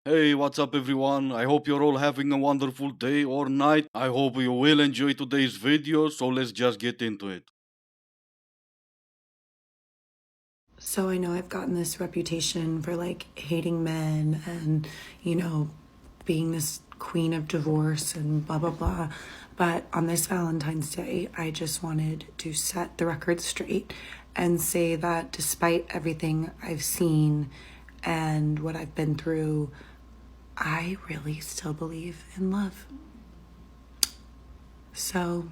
Hey, what's up everyone? I hope you're all having a wonderful day or night. I hope you will enjoy today's video, so let's just get into it. So I know I've gotten this reputation for like hating men and, being this queen of divorce and blah, blah, blah. But on this Valentine's Day, I just wanted to set the record straight and say that despite everything I've seen and what I've been through, I really still believe in love. So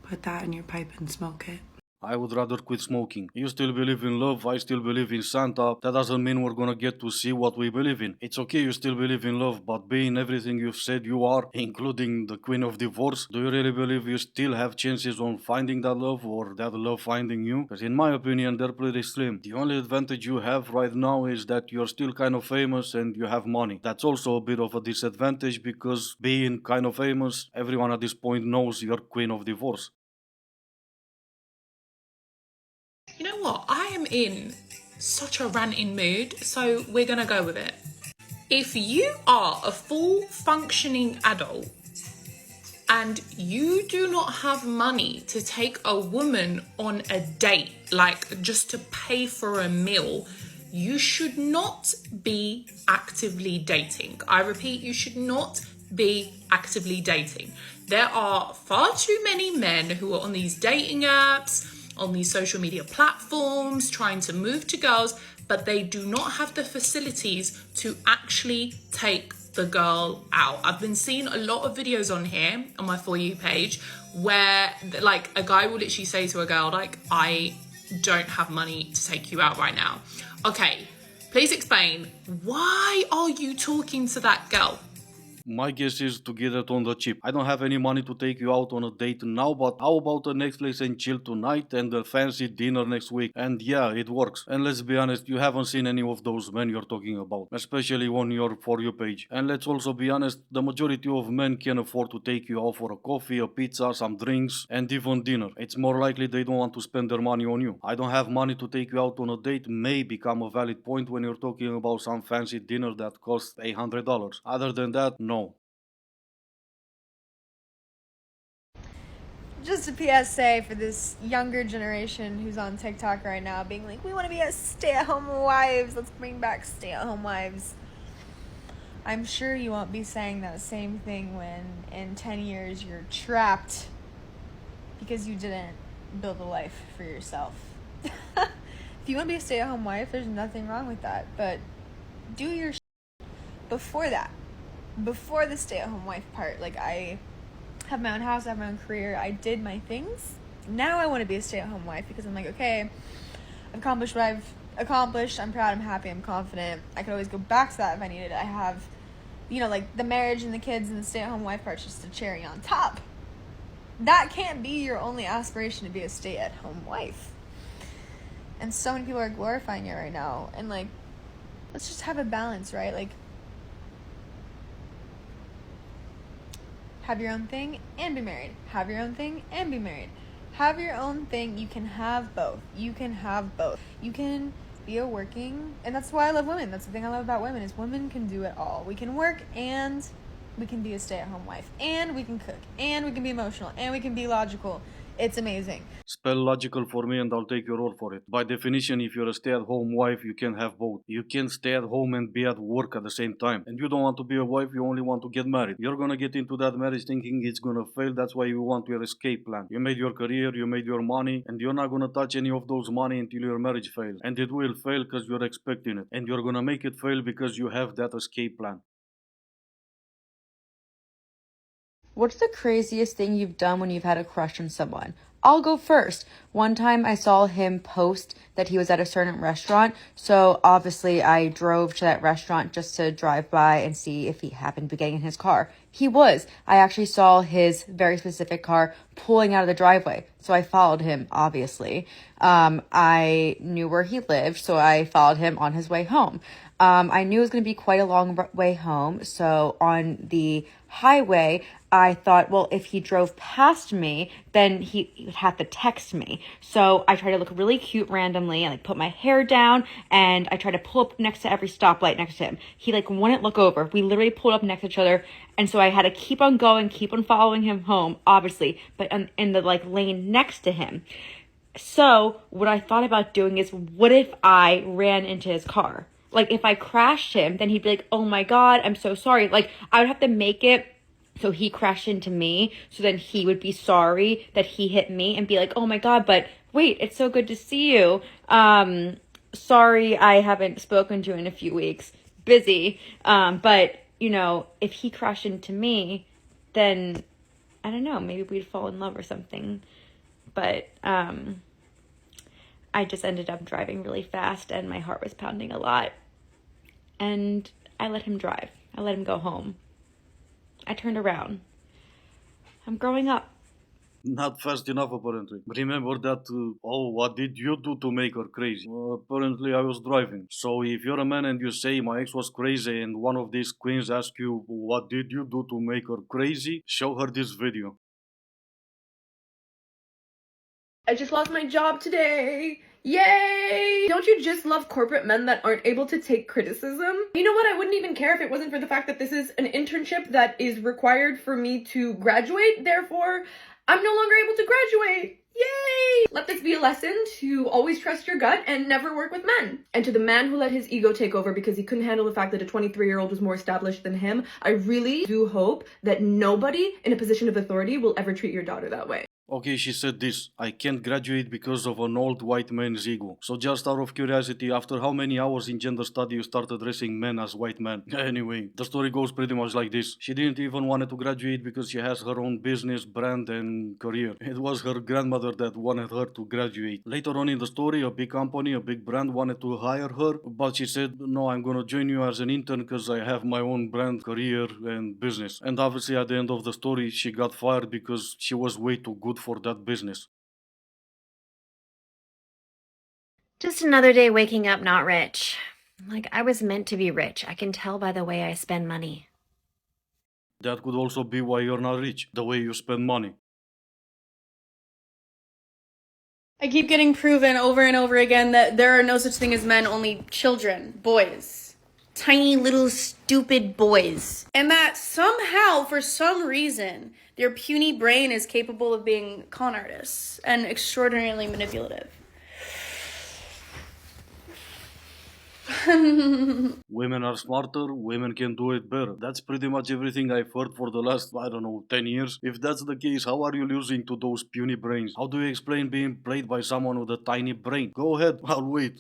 put that in your pipe and smoke it. I would rather quit smoking. You still believe in love, I still believe in Santa. That doesn't mean we're gonna get to see what we believe in. It's okay you still believe in love, but being everything you've said you are, including the queen of divorce, do you really believe you still have chances on finding that love or that love finding you? Because in my opinion, they're pretty slim. The only advantage you have right now is that you're still kind of famous and you have money. That's also a bit of a disadvantage because being kind of famous, everyone at this point knows you're queen of divorce. You know what? I am in such a ranting mood, so we're gonna go with it. If you are a full functioning adult and you do not have money to take a woman on a date, like just to pay for a meal, you should not be actively dating. I repeat, you should not be actively dating. There are far too many men who are on these dating apps, on these social media platforms, trying to move to girls, but they do not have the facilities to actually take the girl out. I've been seeing a lot of videos on here on my For You page where like a guy will literally say to a girl, like, I don't have money to take you out right now. Okay, please explain, why are you talking to that girl? My guess is to get it on the cheap. I don't have any money to take you out on a date now, but how about a Netflix and chill tonight and a fancy dinner next week? And yeah, it works. And let's be honest, you haven't seen any of those men you're talking about, especially on your For You page. And let's also be honest, the majority of men can afford to take you out for a coffee, a pizza, some drinks, and even dinner. It's more likely they don't want to spend their money on you. I don't have money to take you out on a date may become a valid point when you're talking about some fancy dinner that costs $800. Other than that, no. Just a PSA for this younger generation who's on TikTok right now being like, we want to be stay-at-home wives. Let's bring back stay-at-home wives. I'm sure you won't be saying that same thing when in 10 years you're trapped because you didn't build a life for yourself. If you want to be a stay-at-home wife, there's nothing wrong with that. But do your before that. Before the stay-at-home wife part. Like, I have my own house, I have my own career, I did my things. Now I want to be a stay-at-home wife because I'm like, okay, I've accomplished what I've accomplished. I'm proud, I'm happy, I'm confident. I could always go back to that if I needed. I have, like the marriage and the kids and the stay-at-home wife part's just a cherry on top. That can't be your only aspiration, to be a stay-at-home wife. And so many people are glorifying it right now. And like, let's just have a balance, right? Like, have your own thing and be married. Have your own thing and be married. Have your own thing. You can have both. You can have both. You can be a working, and that's why I love women. That's the thing I love about women, is women can do it all. We can work and we can be a stay-at-home wife, and we can cook, and we can be emotional, and we can be logical. It's amazing. Spell logical for me and I'll take your word for it. By definition, if you're a stay-at-home wife, you can have both. You can stay at home and be at work at the same time. And you don't want to be a wife, you only want to get married. You're gonna get into that marriage thinking it's gonna fail, that's why you want your escape plan. You made your career, you made your money, and you're not gonna touch any of those money until your marriage fails. And it will fail because you're expecting it. And you're gonna make it fail because you have that escape plan. What's the craziest thing you've done when you've had a crush on someone? I'll go first. One time I saw him post that he was at a certain restaurant. So obviously I drove to that restaurant just to drive by and see if he happened to be getting in his car. He was. I actually saw his very specific car pulling out of the driveway. So I followed him, obviously. I knew where he lived, so I followed him on his way home. I knew it was going to be quite a long way home. So on the highway, I thought, well, if he drove past me, then he would have to text me. So I tried to look really cute randomly and like put my hair down, and I tried to pull up next to every stoplight next to him. He like wouldn't look over. We literally pulled up next to each other. And so I had to keep on going, keep on following him home, obviously, but in the like lane next to him. So what I thought about doing is, what if I ran into his car? Like if I crashed him, then he'd be like, oh my God, I'm so sorry. Like I would have to make it so he crashed into me. So then he would be sorry that he hit me and be like, oh my God, but wait, it's so good to see you. Sorry, I haven't spoken to you in a few weeks. Busy. But you know, if he crashed into me, then I don't know, maybe we'd fall in love or something. But I just ended up driving really fast and my heart was pounding a lot. And I let him drive. I let him go home. I turned around. I'm growing up. Not fast enough, apparently. Remember that, oh, what did you do to make her crazy? Apparently, I was driving. So, if you're a man and you say my ex was crazy and one of these queens asks you, what did you do to make her crazy? Show her this video. I just lost my job today. Yay! Don't you just love corporate men that aren't able to take criticism? You know what? I wouldn't even care if it wasn't for the fact that this is an internship that is required for me to graduate. Therefore, I'm no longer able to graduate. Yay! Let this be a lesson to always trust your gut and never work with men. And to the man who let his ego take over because he couldn't handle the fact that a 23-year-old was more established than him, I really do hope that nobody in a position of authority will ever treat your daughter that way. Okay, she said this: I can't graduate because of an old white man's ego. So just out of curiosity, after how many hours in gender study you started addressing men as white men? Anyway, the story goes pretty much like this. She didn't even want to graduate because she has her own business, brand and career. It was her grandmother that wanted her to graduate. Later on in the story, a big company, a big brand wanted to hire her, but she said, no, I'm gonna join you as an intern because I have my own brand, career and business. And obviously at the end of the story, she got fired because she was way too good for that business. Just another day waking up not rich. Like I was meant to be rich. I can tell by the way I spend money. That could also be why you're not rich, the way you spend money. I keep getting proven over and over again that there are no such thing as men, only children, boys. Tiny little stupid boys. And that somehow, for some reason, their puny brain is capable of being con artists and extraordinarily manipulative. Women are smarter, women can do it better. That's pretty much everything I've heard for the last, I don't know, 10 years. If that's the case, how are you losing to those puny brains? How do you explain being played by someone with a tiny brain? Go ahead, I'll wait.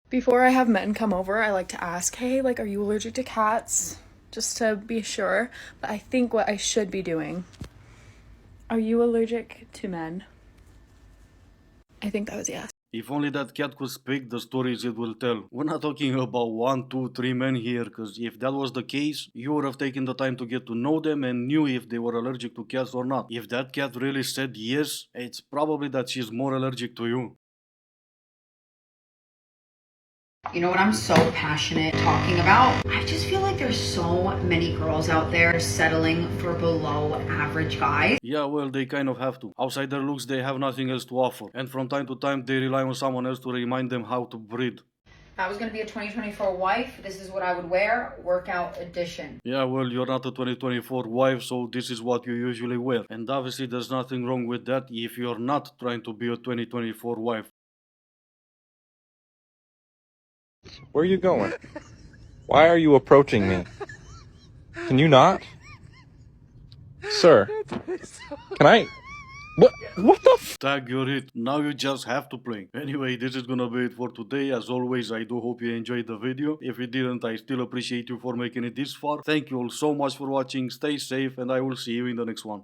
Before I have men come over, I like to ask, hey, like, are you allergic to cats? Just to be sure. But I think what I should be doing, are you allergic to men? I think that was yes. If only that cat could speak the stories it will tell. We're not talking about 1, 2, 3 men here, because if that was the case, you would have taken the time to get to know them and knew if they were allergic to cats or not. If that cat really said yes, it's probably that she's more allergic to you. You know what I'm so passionate talking about? I just feel like there's so many girls out there settling for below average guys. Yeah, well, they kind of have to. Outside their looks, they have nothing else to offer. And from time to time, they rely on someone else to remind them how to breathe. If I was going to be a 2024 wife, this is what I would wear, workout edition. Yeah, well, you're not a 2024 wife, so this is what you usually wear. And obviously, there's nothing wrong with that if you're not trying to be a 2024 wife. Where are you going? Why are you approaching me? Can you not? Sir, can I? What the f? Tag, you're it. Now you just have to play. Anyway, this is gonna be it for today. As always, I do hope you enjoyed the video. If you didn't, I still appreciate you for making it this far. Thank you all so much for watching. Stay safe and I will see you in the next one.